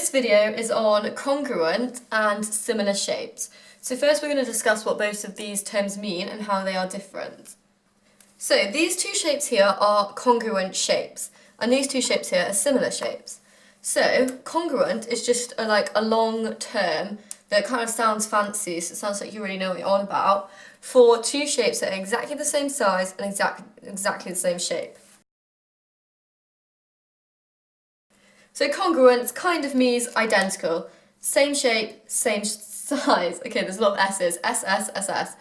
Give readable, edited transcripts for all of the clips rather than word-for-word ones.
this video is on congruent and similar shapes. So first we're going to discuss what both of these terms mean and how they are different. So these two shapes here are congruent shapes, and these two shapes here are similar shapes. So congruent is just a long term that kind of sounds fancy, so it sounds like you really know what you're on about, for two shapes that are exactly the same size and exactly the same shape. So congruent kind of means identical. Same shape, same size. Okay, there's a lot of S's. S, S, S, S.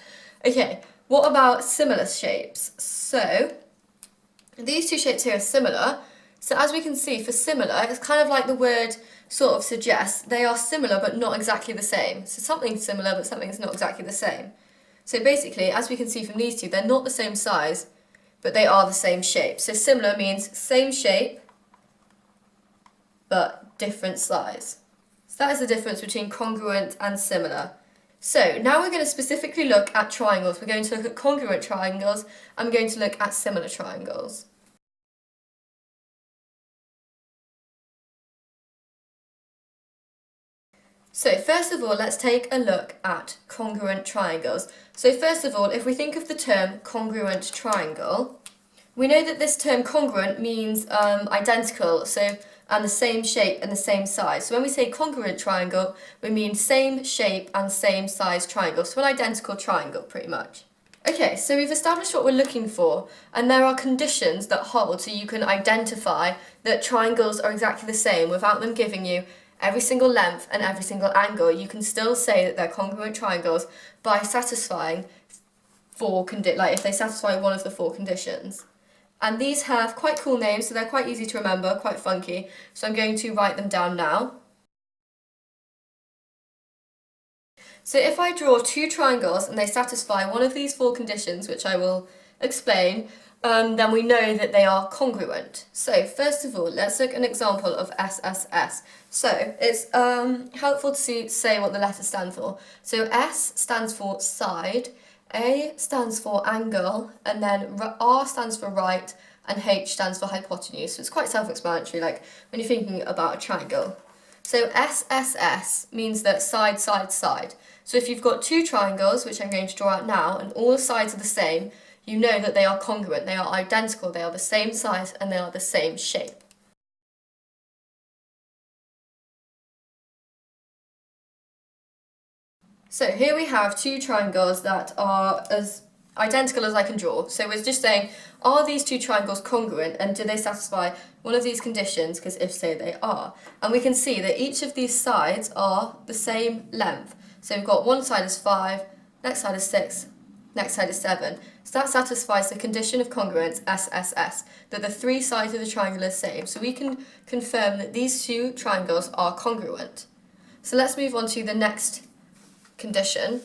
Okay, what about similar shapes? So these two shapes here are similar. So as we can see, for similar, it's kind of like the word sort of suggests. They are similar but not exactly the same. So something's similar but something's not exactly the same. So basically, as we can see from these two, they're not the same size, but they are the same shape. So similar means same shape, but different size. So that is the difference between congruent and similar. So now we're going to specifically look at triangles. We're going to look at congruent triangles and we're going to look at similar triangles. So first of all, let's take a look at congruent triangles. So first of all, if we think of the term congruent triangle, we know that this term congruent means identical, and the same shape and the same size. So when we say congruent triangle, we mean same shape and same size triangle. So an identical triangle, pretty much. Okay, so we've established what we're looking for, and there are conditions that hold so you can identify that triangles are exactly the same without them giving you every single length and every single angle. You can still say that they're congruent triangles by satisfying if they satisfy one of the four conditions. And these have quite cool names, so they're quite easy to remember, quite funky. So I'm going to write them down now. So if I draw two triangles and they satisfy one of these four conditions, which I will explain, then we know that they are congruent. So first of all, let's look at an example of SSS. So it's helpful to say what the letters stand for. So S stands for side, A stands for angle, and then R stands for right, and H stands for hypotenuse. So it's quite self-explanatory, like when you're thinking about a triangle. So SSS means that side, side, side. So if you've got two triangles, which I'm going to draw out now, and all the sides are the same, you know that they are congruent, they are identical, they are the same size, and they are the same shape. So here we have two triangles that are as identical as I can draw. So we're just saying, are these two triangles congruent and do they satisfy one of these conditions? Because if so, they are. And we can see that each of these sides are the same length. So we've got one side is 5, next side is 6, next side is 7. So that satisfies the condition of congruence, SSS, that the three sides of the triangle are the same. So we can confirm that these two triangles are congruent. So let's move on to the next condition.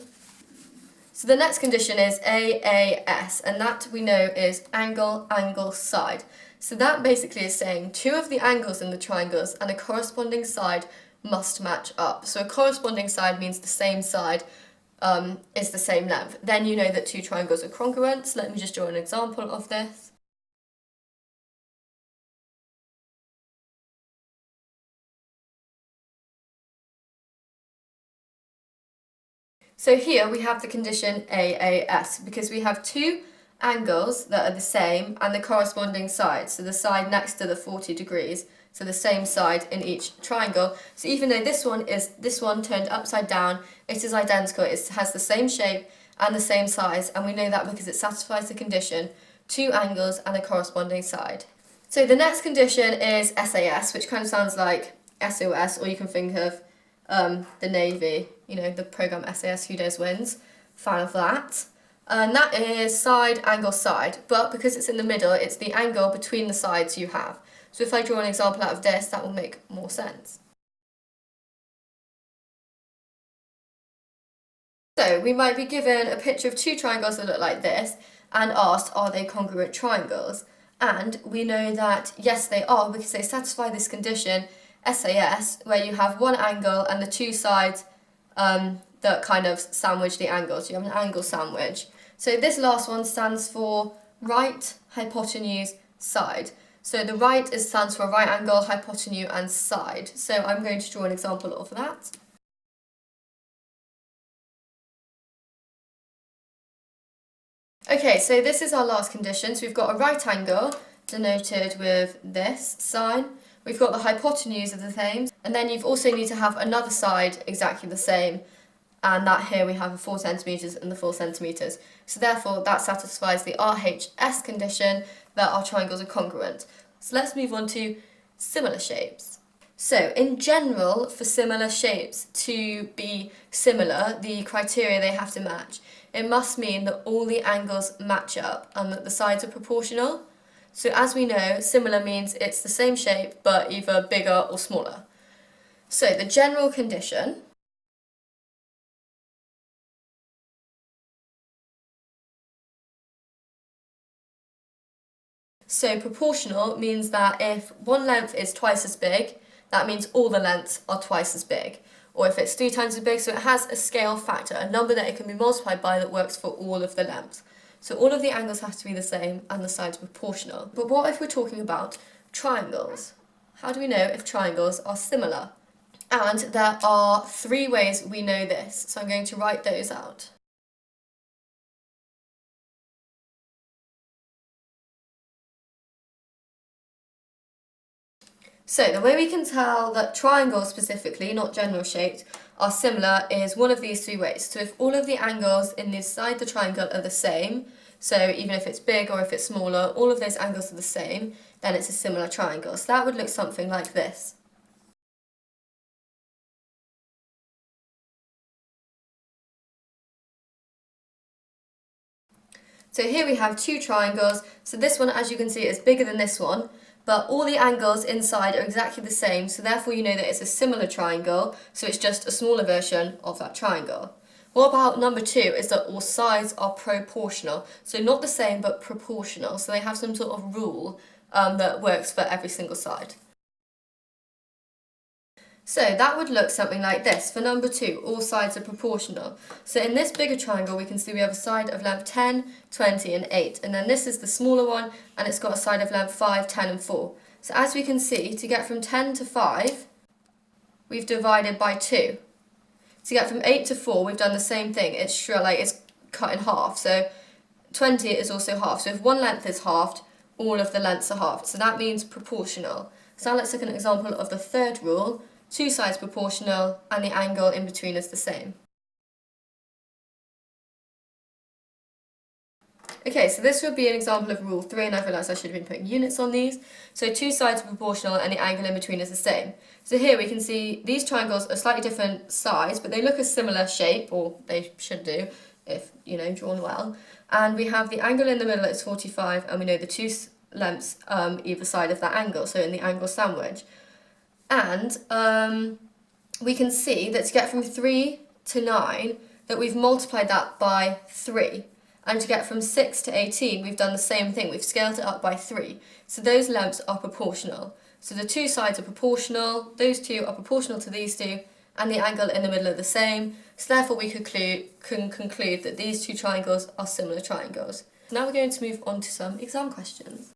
So the next condition is AAS, and that we know is angle, angle, side. So that basically is saying two of the angles in the triangles and a corresponding side must match up. So a corresponding side means the same side is the same length. Then you know that two triangles are congruent. So let me just draw an example of this. So here we have the condition AAS because we have two angles that are the same and the corresponding side. So the side next to the 40 degrees, so the same side in each triangle. So even though this one turned upside down, it is identical. It has the same shape and the same size, and we know that because it satisfies the condition, two angles and a corresponding side. So the next condition is SAS, which kind of sounds like SOS, or you can think of the Navy, you know, the program SAS, Who Dares Wins, fan of that. And that is side, angle, side, but because it's in the middle, it's the angle between the sides you have. So if I draw an example out of this, that will make more sense. So we might be given a picture of two triangles that look like this and asked, are they congruent triangles? And we know that yes, they are, because they satisfy this condition, SAS, where you have one angle and the two sides that kind of sandwich the angles. You have an angle sandwich. So this last one stands for right, hypotenuse, side. So the right stands for right angle, hypotenuse and side. So I'm going to draw an example of that. Okay, so this is our last condition. So we've got a right angle denoted with this sign. We've got the hypotenuse of the same, and then you've also need to have another side exactly the same, and that here we have the 4 centimetres and the 4 centimetres. So therefore that satisfies the RHS condition that our triangles are congruent. So let's move on to similar shapes. So in general, for similar shapes to be similar, the criteria they have to match, it must mean that all the angles match up and that the sides are proportional. So as we know, similar means it's the same shape but either bigger or smaller. So the general condition So proportional means that if one length is twice as big, that means all the lengths are twice as big. Or if it's 3 times as big, so it has a scale factor, a number that it can be multiplied by that works for all of the lengths. So all of the angles have to be the same and the sides proportional. But what if we're talking about triangles? How do we know if triangles are similar? And there are 3 ways we know this, so I'm going to write those out. So the way we can tell that triangles specifically, not general shapes, are similar is one of these 3 ways. So if all of the angles inside the triangle are the same, so even if it's big or if it's smaller, all of those angles are the same, then it's a similar triangle. So that would look something like this. So here we have 2 triangles. So this one, as you can see, is bigger than this one, but all the angles inside are exactly the same, so therefore you know that it's a similar triangle, so it's just a smaller version of that triangle. What about number 2 is that all sides are proportional, so not the same but proportional, so they have some sort of rule that works for every single side. So that would look something like this. For number 2, all sides are proportional. So in this bigger triangle, we can see we have a side of length 10, 20 and 8. And then this is the smaller one, and it's got a side of length 5, 10 and 4. So as we can see, to get from 10 to 5, we've divided by 2. To get from 8 to 4, we've done the same thing. It's cut in half. So 20 is also half. So if one length is halved, all of the lengths are halved. So that means proportional. So now let's look at an example of the third rule. 2 sides proportional and the angle in between is the same. Okay, so this would be an example of rule 3, and I realised I should have been putting units on these. So 2 sides are proportional and the angle in between is the same. So here we can see these triangles are slightly different size, but they look a similar shape, or they should do if, drawn well. And we have the angle in the middle is 45, and we know the 2 lengths either side of that angle, so in the angle sandwich. And we can see that to get from 3 to 9, that we've multiplied that by 3. And to get from 6 to 18, we've done the same thing. We've scaled it up by 3. So those lengths are proportional. So the 2 sides are proportional, those 2 are proportional to these 2, and the angle in the middle are the same. So therefore we can conclude that these 2 triangles are similar triangles. Now we're going to move on to some exam questions.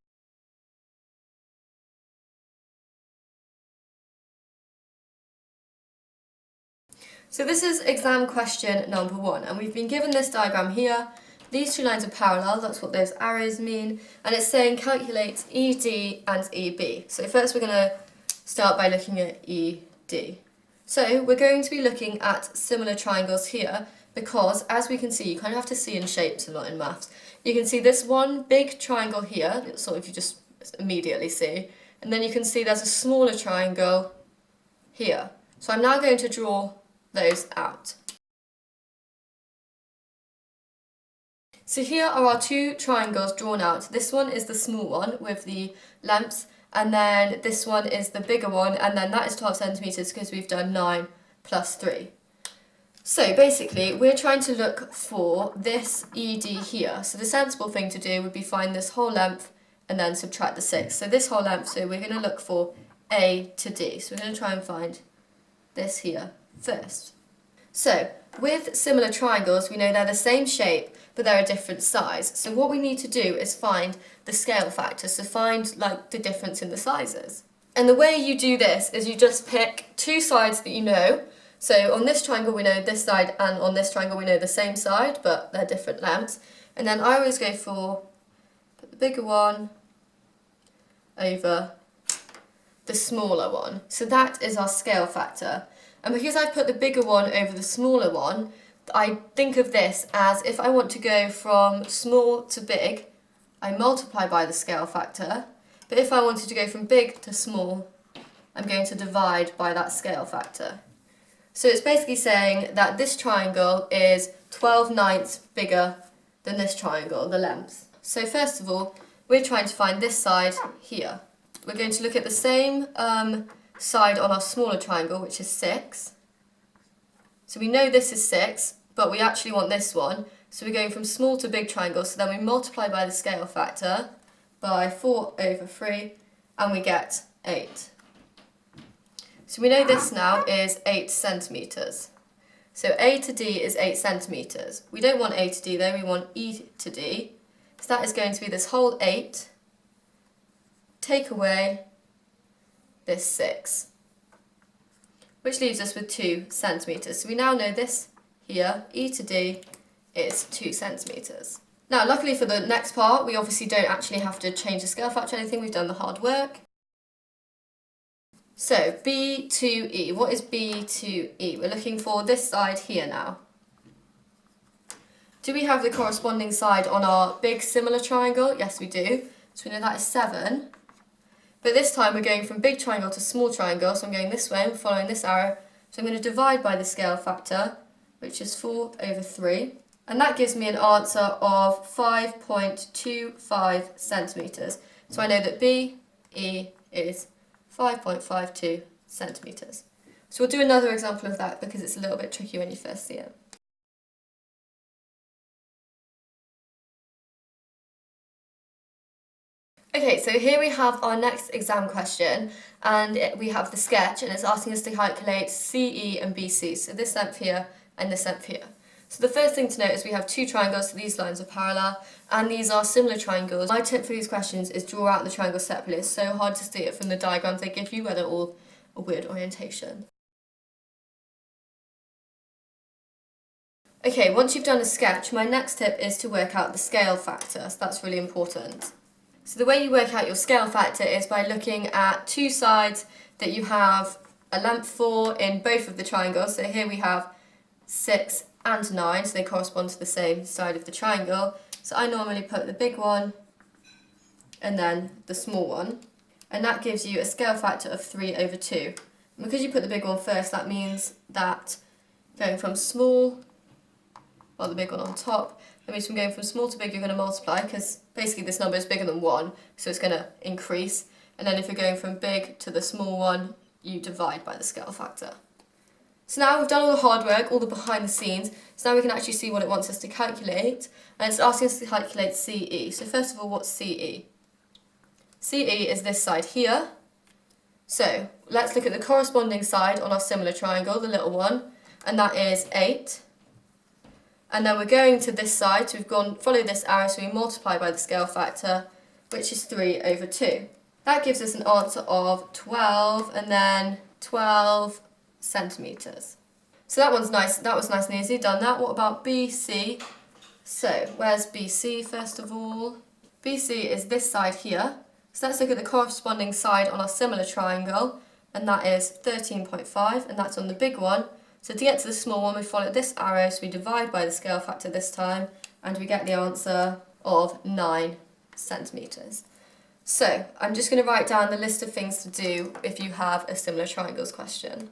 So this is exam question number 1, and we've been given this diagram here. These 2 lines are parallel, that's what those arrows mean, and it's saying calculate ED and EB. So first we're going to start by looking at ED. So we're going to be looking at similar triangles here because, as we can see, you kind of have to see in shapes and not in maths. You can see this one big triangle here, sort of you just immediately see, and then you can see there's a smaller triangle here. So I'm now going to draw those out. So here are our 2 triangles drawn out. This one is the small one with the lengths, and then this one is the bigger one, and then that is 12 centimetres because we've done 9 plus 3. So basically we're trying to look for this ED here. So the sensible thing to do would be find this whole length and then subtract the 6. So this whole length, so we're going to look for A to D. So we're going to try and find this here first. So with similar triangles, we know they're the same shape, but they're a different size. So what we need to do is find the scale factor, so find like the difference in the sizes. And the way you do this is you just pick two sides that you know. So on this triangle we know this side, and on this triangle we know the same side, but they're different lengths. And then I always go for the bigger one over the smaller one. So that is our scale factor. And because I've put the bigger one over the smaller one, I think of this as if I want to go from small to big, I multiply by the scale factor. But if I wanted to go from big to small, I'm going to divide by that scale factor. So it's basically saying that this triangle is 12/9 bigger than this triangle, the length. So first of all, we're trying to find this side here. We're going to look at the same side on our smaller triangle, which is 6. So we know this is 6, but we actually want this one. So we're going from small to big triangle, so then we multiply by the scale factor by 4/3, and we get 8. So we know this now is 8 centimetres. So A to D is 8 centimetres. We don't want A to D though, we want E to D. So that is going to be this whole 8, take away this 6, which leaves us with 2 centimetres. So we now know this here, E to D, is 2 centimetres. Now, luckily for the next part, we obviously don't actually have to change the scale factor or anything, we've done the hard work. So, B to E. What is B to E? We're looking for this side here now. Do we have the corresponding side on our big similar triangle? Yes, we do. So we know that is 7. But this time we're going from big triangle to small triangle, so I'm going this way, I'm following this arrow. So I'm going to divide by the scale factor, which is 4/3. And that gives me an answer of 5.25 centimetres. So I know that BE is 5.52 centimetres. So we'll do another example of that because it's a little bit tricky when you first see it. Okay, so here we have our next exam question, and we have the sketch, and it's asking us to calculate CE and BC, so this length here and this length here. So the first thing to note is we have two triangles, so these lines are parallel, and these are similar triangles. My tip for these questions is draw out the triangles separately. It's so hard to see it from the diagrams they give you where they're all a weird orientation. Okay, once you've done a sketch, my next tip is to work out the scale factor, so that's really important. So the way you work out your scale factor is by looking at two sides that you have a length for in both of the triangles. So here we have 6 and 9, so they correspond to the same side of the triangle. So I normally put the big one and then the small one, and that gives you a scale factor of 3/2. And because you put the big one first, that means that going from small, well, the big one on top, that means from going from small to big you're going to multiply, because basically this number is bigger than 1, so it's going to increase. And then if you're going from big to the small one, you divide by the scale factor. So now we've done all the hard work, all the behind the scenes, so now we can actually see what it wants us to calculate, and it's asking us to calculate CE. So first of all, what's CE? CE is this side here. So let's look at the corresponding side on our similar triangle, the little one, and that is 8. And then we're going to this side, so we've followed this arrow, so we multiply by the scale factor, which is 3/2. That gives us an answer of 12, and then 12 centimetres. So that was nice and easy, done that. What about BC? So where's BC first of all? BC is this side here. So let's look at the corresponding side on our similar triangle, and that is 13.5, and that's on the big one. So to get to the small one, we follow this arrow, so we divide by the scale factor this time, and we get the answer of 9 centimetres. So I'm just going to write down the list of things to do if you have a similar triangles question.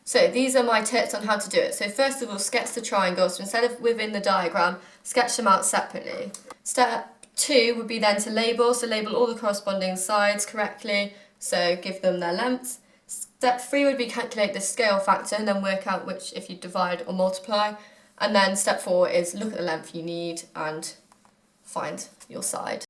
So these are my tips on how to do it. So first of all, sketch the triangles. So instead of within the diagram, sketch them out separately. Step 2 would be then to label. So label all the corresponding sides correctly. So give them their lengths. Step 3 would be calculate the scale factor and then work out which, if you divide or multiply. And then step 4 is look at the length you need and find your side.